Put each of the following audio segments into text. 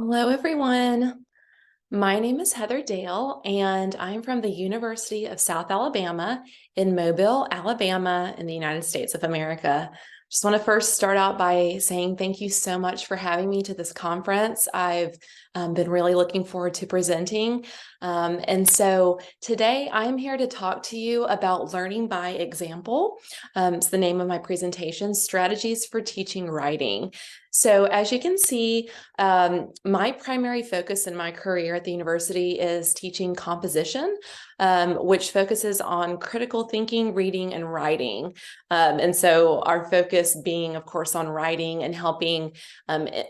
Hello, everyone. My name is Heather Dail, and I'm from the University of South Alabama in Mobile, Alabama, in the United States of America. Just want to first start out by saying thank you so much for having me to this conference. I've been really looking forward to presenting. And so today I'm here to talk to you about learning by example. It's the name of my presentation, Strategies for Teaching Writing. So as you can see, my primary focus in my career at the university is teaching composition, which focuses on critical thinking, reading, and writing. And so our focus being, of course, on writing and helping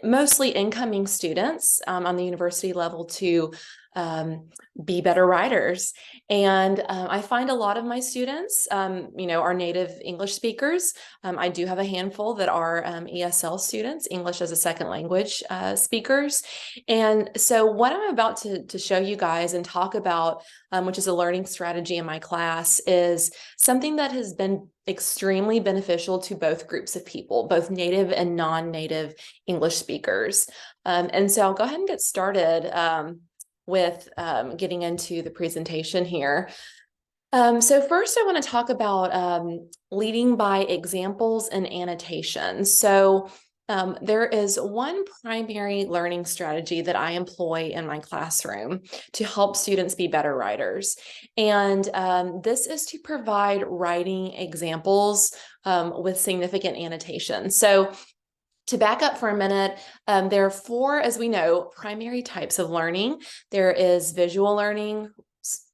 mostly incoming students on the university level to be better writers. And I find a lot of my students, are native English speakers. I do have a handful that are ESL students, English as a second language speakers. And so what I'm about to show you guys and talk about, which is a learning strategy in my class, is something that has been extremely beneficial to both groups of people, both native and non-native English speakers. And so I'll go ahead and get started with getting into the presentation here. So first I want to talk about leading by examples and annotations. So there is one primary learning strategy that I employ in my classroom to help students be better writers. And this is to provide writing examples with significant annotations. So to back up for a minute, there are four, as we know, primary types of learning. There is visual learning,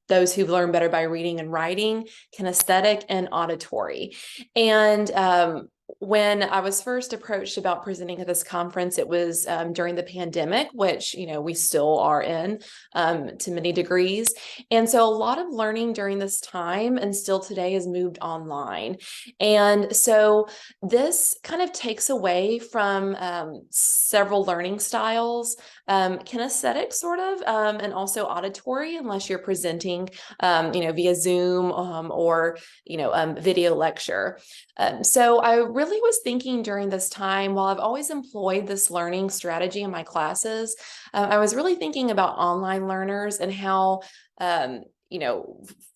those who learn better by reading and writing, kinesthetic, and auditory. And when I was first approached about presenting at this conference, it was during the pandemic, which, we still are in to many degrees. And so a lot of learning during this time and still today has moved online. And so this kind of takes away from several learning styles, kinesthetic sort of, and also auditory, unless you're presenting, via Zoom or, video lecture. So I really was thinking during this time, while I've always employed this learning strategy in my classes, I was really thinking about online learners and how,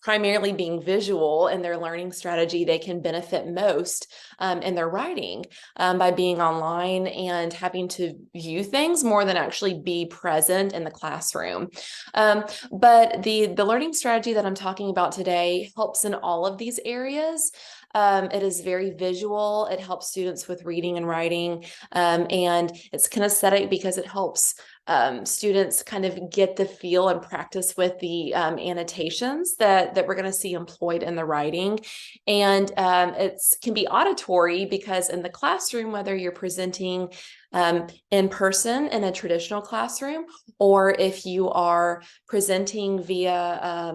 primarily being visual in their learning strategy, they can benefit most in their writing by being online and having to view things more than actually be present in the classroom. But the learning strategy that I'm talking about today helps in all of these areas. It is very visual. It helps students with reading and writing, and it's kinesthetic because it helps students kind of get the feel and practice with the annotations that we're going to see employed in the writing. And it can be auditory because in the classroom, whether you're presenting in person in a traditional classroom, or if you are presenting via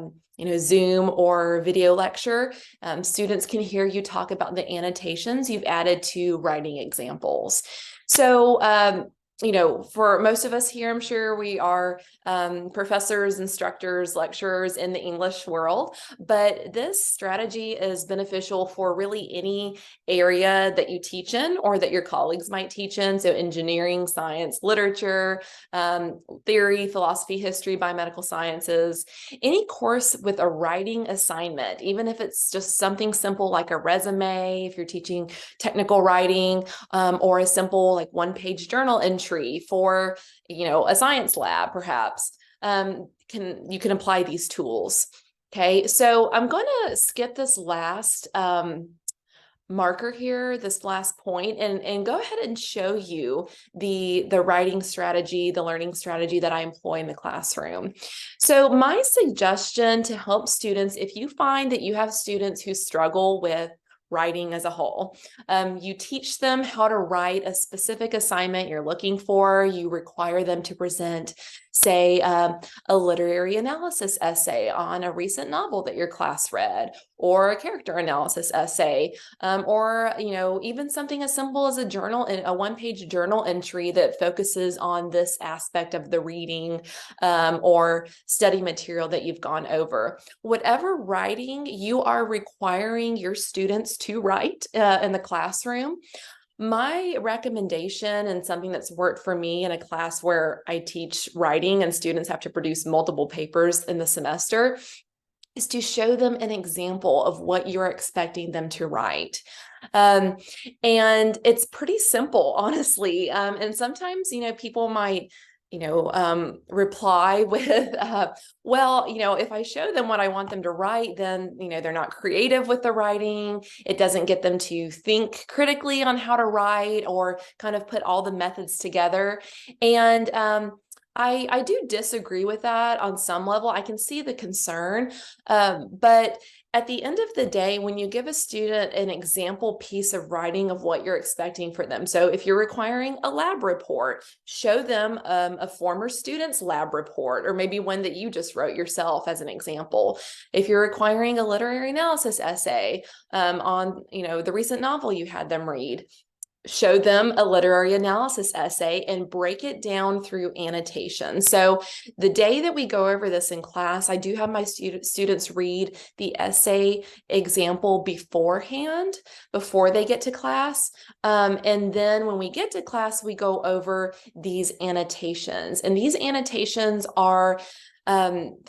Zoom or video lecture, students can hear you talk about the annotations you've added to writing examples. So for most of us here, I'm sure we are professors, instructors, lecturers in the English world, but this strategy is beneficial for really any area that you teach in or that your colleagues might teach in. So engineering, science, literature, theory, philosophy, history, biomedical sciences, any course with a writing assignment, even if it's just something simple like a resume, if you're teaching technical writing, or a simple like one-page journal entry for, a science lab, perhaps, you can apply these tools. Okay, so I'm going to skip this last marker here, this last point, and go ahead and show you the writing strategy, the learning strategy that I employ in the classroom. So my suggestion to help students, if you find that you have students who struggle with writing as a whole, you teach them how to write a specific assignment you're looking for. You require them to present, say, a literary analysis essay on a recent novel that your class read, or a character analysis essay, or even something as simple as a one-page journal entry that focuses on this aspect of the reading or study material that you've gone over. Whatever writing you are requiring your students to write in the classroom, My recommendation, and something that's worked for me in a class where I teach writing and students have to produce multiple papers in the semester, is to show them an example of what you're expecting them to write. Um, and it's pretty simple, honestly. And sometimes, people might, reply with, well, if I show them what I want them to write, then, they're not creative with the writing. It doesn't get them to think critically on how to write or kind of put all the methods together. And, I do disagree with that on some level. I can see the concern, but at the end of the day, when you give a student an example piece of writing of what you're expecting for them, so if you're requiring a lab report, show them a former student's lab report, or maybe one that you just wrote yourself as an example. If you're requiring a literary analysis essay on, the recent novel you had them read, show them a literary analysis essay and break it down through annotation. So the day that we go over this in class, I do have my students read the essay example beforehand, before they get to class. And then when we get to class, we go over these annotations. And these annotations are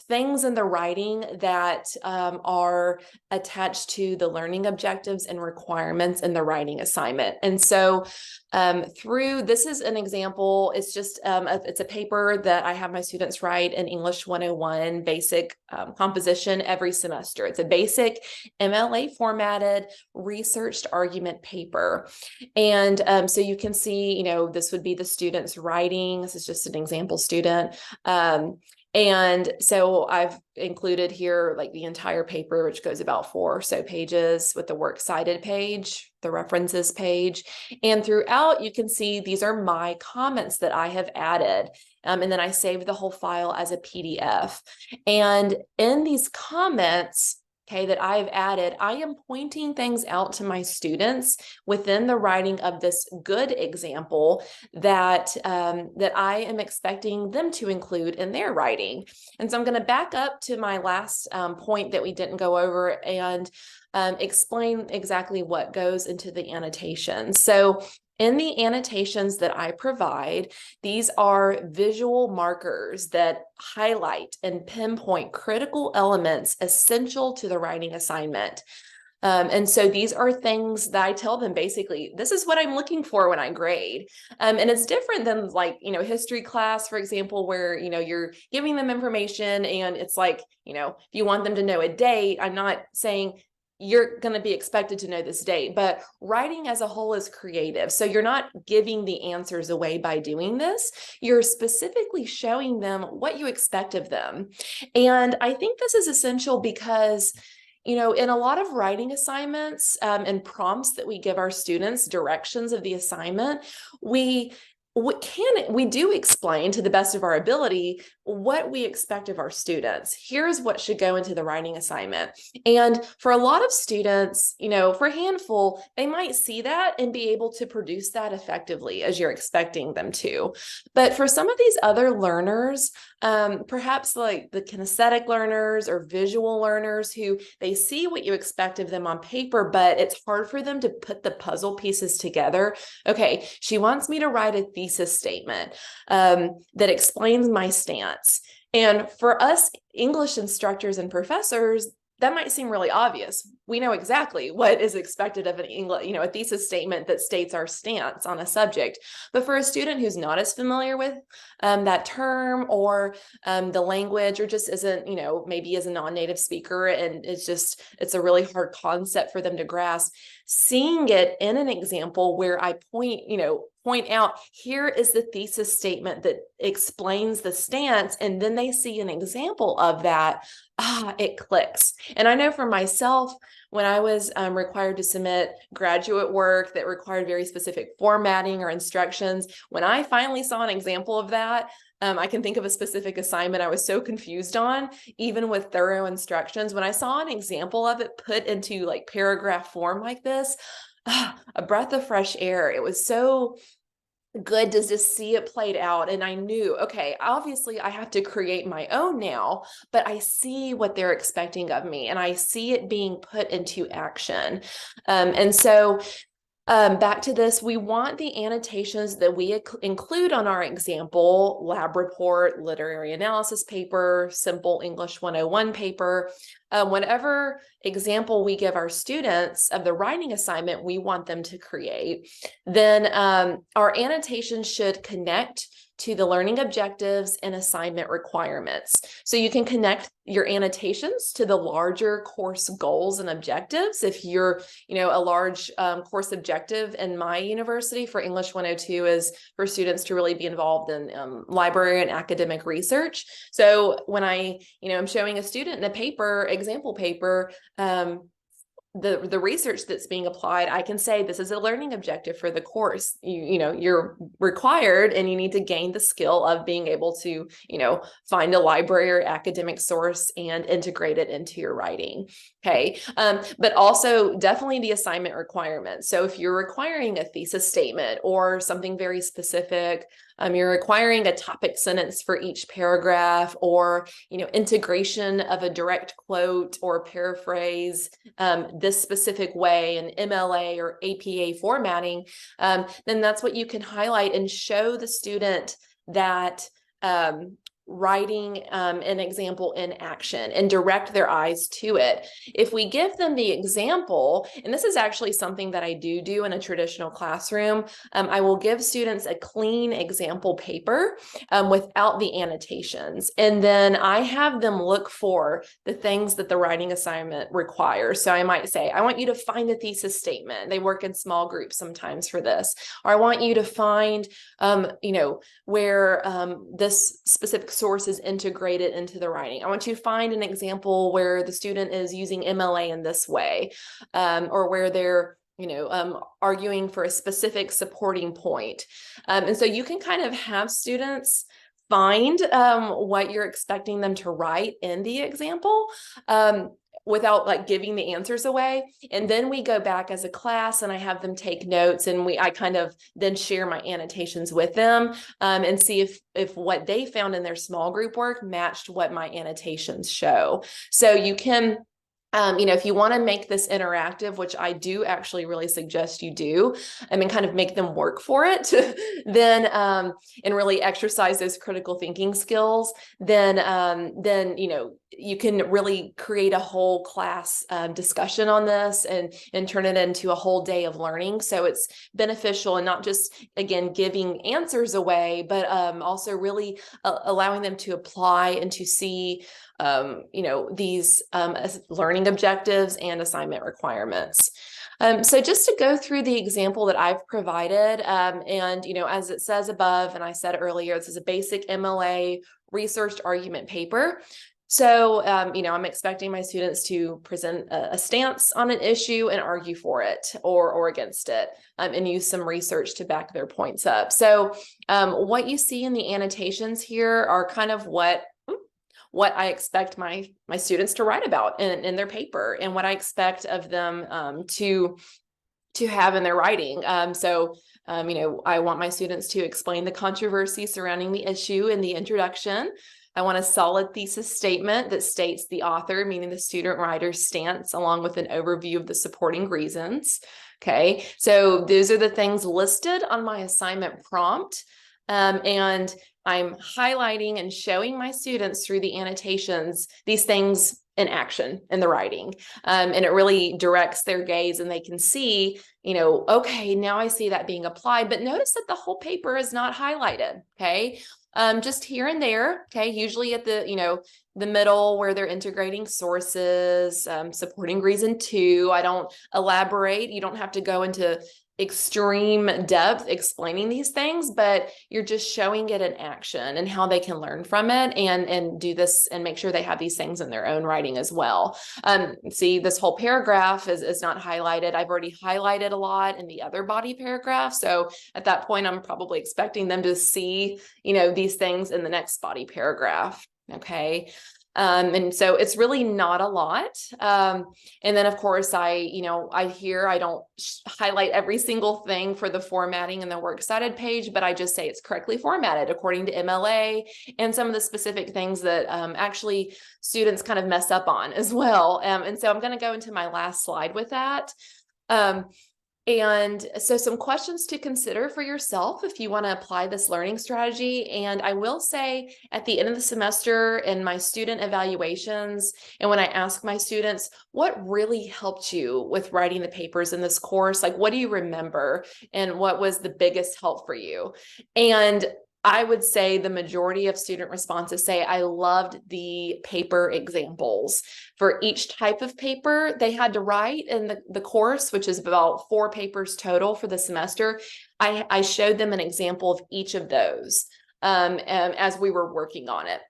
things in the writing that are attached to the learning objectives and requirements in the writing assignment. And so this is an example. It's just, it's a paper that I have my students write in English 101 basic composition every semester. It's a basic MLA formatted researched argument paper. And so you can see, this would be the students writing. This is just an example student. And so I've included here like the entire paper, which goes about 4 or so pages, with the works cited page, the references page. And throughout, you can see these are my comments that I have added. And then I saved the whole file as a PDF. And in these comments, that I've added, I am pointing things out to my students within the writing of this good example that I am expecting them to include in their writing. And so I'm going to back up to my last point that we didn't go over and explain exactly what goes into the annotations. So in the annotations that I provide, these are visual markers that highlight and pinpoint critical elements essential to the writing assignment. And so these are things that I tell them, basically, this is what I'm looking for when I grade. And it's different than history class, for example, where, you're giving them information and it's like, if you want them to know a date, I'm not saying you're going to be expected to know this date, but writing as a whole is creative. So you're not giving the answers away by doing this. You're specifically showing them what you expect of them. And I think this is essential because in a lot of writing assignments and prompts that we give our students, directions of the assignment, we do explain to the best of our ability what we expect of our students. Here's what should go into the writing assignment. And for a lot of students, for a handful, they might see that and be able to produce that effectively as you're expecting them to. But for some of these other learners, perhaps like the kinesthetic learners or visual learners, who they see what you expect of them on paper, but it's hard for them to put the puzzle pieces together. Okay, she wants me to write a thesis statement that explains my stance. And for us English instructors and professors, that might seem really obvious. We know exactly what is expected of an English, a thesis statement that states our stance on a subject. But for a student who's not as familiar with that term or the language, or just isn't, maybe is a non-native speaker, and it's a really hard concept for them to grasp, seeing it in an example where I point out, here is the thesis statement that explains the stance, and then they see an example of that, it clicks. And I know for myself, when I was required to submit graduate work that required very specific formatting or instructions, when I finally saw an example of that, I can think of a specific assignment I was so confused on, even with thorough instructions. When I saw an example of it put into like paragraph form like this, a breath of fresh air. It was so good to just see it played out. And I knew, okay, obviously I have to create my own now, but I see what they're expecting of me and I see it being put into action. And so Back to this, we want the annotations that we include on our example, lab report, literary analysis paper, simple English 101 paper, whatever example we give our students of the writing assignment we want them to create, then our annotations should connect to the learning objectives and assignment requirements. So you can connect your annotations to the larger course goals and objectives. If you're, a large course objective in my university for English 102 is for students to really be involved in library and academic research. So when I'm showing a student in a paper, example paper, the research that's being applied, I can say this is a learning objective for the course. You're required and you need to gain the skill of being able to, find a library or academic source and integrate it into your writing. Okay. But also definitely the assignment requirements. So if you're requiring a thesis statement or something very specific, you're requiring a topic sentence for each paragraph, or integration of a direct quote or paraphrase this specific way in MLA or APA formatting, then that's what you can highlight and show the student that writing an example in action and direct their eyes to it. If we give them the example, and this is actually something that I do in a traditional classroom, I will give students a clean example paper without the annotations. And then I have them look for the things that the writing assignment requires. So I might say, I want you to find the thesis statement. They work in small groups sometimes for this. Or I want you to find, where this specific source is integrated into the writing. I want you to find an example where the student is using MLA in this way, or where they're arguing for a specific supporting point. And so you can kind of have students find what you're expecting them to write in the example, without giving the answers away. And then we go back as a class and I have them take notes, and I kind of then share my annotations with them and see if what they found in their small group work matched what my annotations show. So you can if you want to make this interactive, which I do actually really suggest you do, and kind of make them work for it, then and really exercise those critical thinking skills, then you can really create a whole class discussion on this and turn it into a whole day of learning. So it's beneficial, and not just, again, giving answers away, but also really allowing them to apply and to see these learning objectives and assignment requirements. So just to go through the example that I've provided, and as it says above, and I said earlier, this is a basic MLA researched argument paper. So, I'm expecting my students to present a stance on an issue and argue for it or against it, and use some research to back their points up. So, what you see in the annotations here are kind of what I expect my students to write about in their paper, and what I expect of them to have in their writing. I want my students to explain the controversy surrounding the issue in the introduction. I want a solid thesis statement that states the author, meaning the student writer's stance, along with an overview of the supporting reasons. Okay, so those are the things listed on my assignment prompt. And I'm highlighting and showing my students through the annotations these things in action in the writing. And it really directs their gaze, and they can see, okay, now I see that being applied. But notice that the whole paper is not highlighted. Okay. Just here and there. Okay. Usually at the middle where they're integrating sources, supporting reason 2. I don't elaborate. You don't have to go into extreme depth explaining these things, but you're just showing it in action and how they can learn from it and do this and make sure they have these things in their own writing as well. See, this whole paragraph is not highlighted. I've already highlighted a lot in the other body paragraph. So at that point, I'm probably expecting them to see, these things in the next body paragraph. Okay. And so it's really not a lot. And then of course I don't highlight every single thing for the formatting and the works cited page, but I just say it's correctly formatted according to MLA and some of the specific things that actually students kind of mess up on as well. And so I'm going to go into my last slide with that. And so some questions to consider for yourself if you want to apply this learning strategy. And I will say at the end of the semester in my student evaluations, and when I ask my students, what really helped you with writing the papers in this course? Like, what do you remember? And what was the biggest help for you? And I would say the majority of student responses say, I loved the paper examples. For each type of paper they had to write in the course, which is about 4 papers total for the semester, I showed them an example of each of those as we were working on it,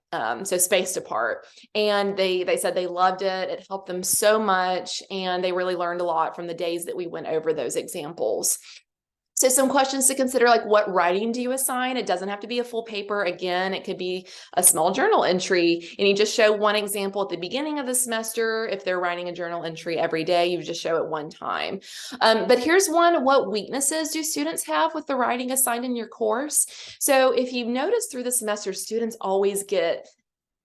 so spaced apart. And they said they loved it. It helped them so much, and they really learned a lot from the days that we went over those examples. So some questions to consider, like what writing do you assign? It doesn't have to be a full paper. Again, it could be a small journal entry, and you just show one example at the beginning of the semester. If they're writing a journal entry every day, you just show it one time. But here's one: what weaknesses do students have with the writing assigned in your course? So if you've noticed through the semester, students always get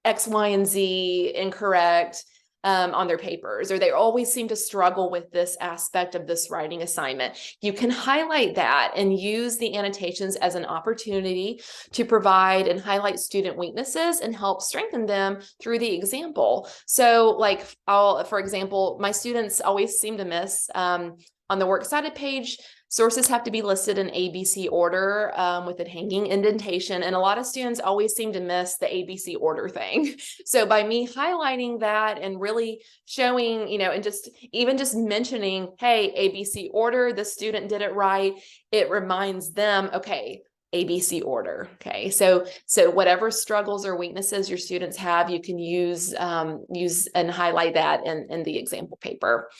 X, Y, and Z incorrect on their papers, or they always seem to struggle with this aspect of this writing assignment. You can highlight that and use the annotations as an opportunity to provide and highlight student weaknesses and help strengthen them through the example. So like for example, my students always seem to miss on the works cited page, sources have to be listed in ABC order with a hanging indentation. And a lot of students always seem to miss the ABC order thing. So by me highlighting that and really showing, and even just mentioning, hey, ABC order, the student did it right, it reminds them, okay, ABC order. Okay, so whatever struggles or weaknesses your students have, you can use and highlight that in the example paper.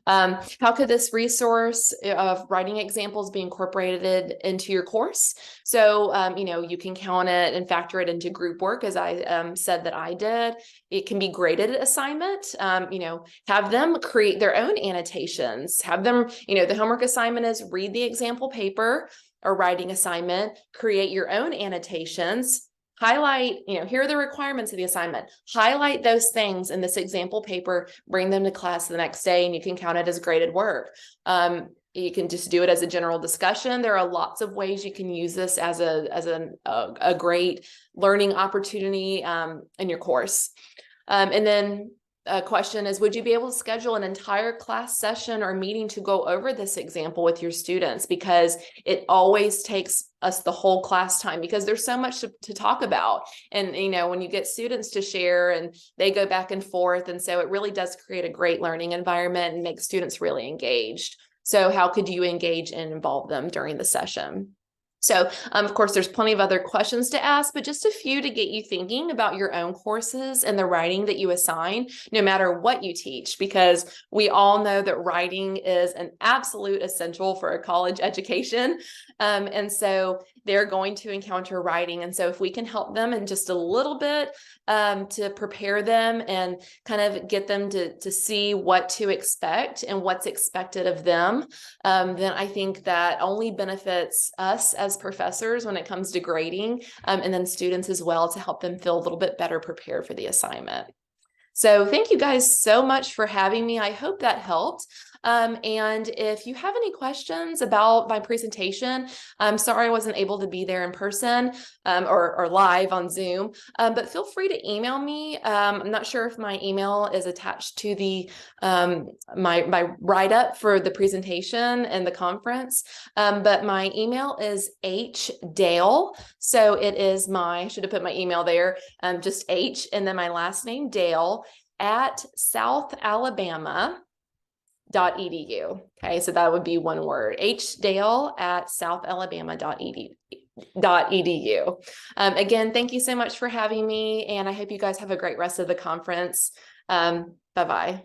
How could this resource of writing examples be incorporated into your course? So you can count it and factor it into group work, as I said that I did. It can be graded assignment. Have them create their own annotations. Have them, the homework assignment is read the example paper or writing assignment, create your own annotations, highlight, here are the requirements of the assignment, highlight those things in this example paper, bring them to class the next day, and you can count it as graded work. You can just do it as a general discussion. There are lots of ways you can use this as a great learning opportunity in your course. And then a question is, would you be able to schedule an entire class session or meeting to go over this example with your students? Because it always takes us the whole class time, because there's so much to talk about. And, when you get students to share and they go back and forth, and so it really does create a great learning environment and make students really engaged. So how could you engage and involve them during the session? So, of course, there's plenty of other questions to ask, but just a few to get you thinking about your own courses and the writing that you assign, no matter what you teach, because we all know that writing is an absolute essential for a college education. And so they're going to encounter writing. And so if we can help them in just a little bit to prepare them and kind of get them to see what to expect and what's expected of them, then I think that only benefits us as professors when it comes to grading, and then students as well, to help them feel a little bit better prepared for the assignment. So thank you guys so much for having me. I hope that helped. And if you have any questions about my presentation, I'm sorry I wasn't able to be there in person or live on Zoom, but feel free to email me. I'm not sure if my email is attached to the my write-up for the presentation and the conference, but my email is hdail. So it is I should have put my email there, just H and then my last name, Dail, at southalabama.edu. Okay, so that would be one word, hdail at southalabama.edu. Again, thank you so much for having me, and I hope you guys have a great rest of the conference. Bye-bye.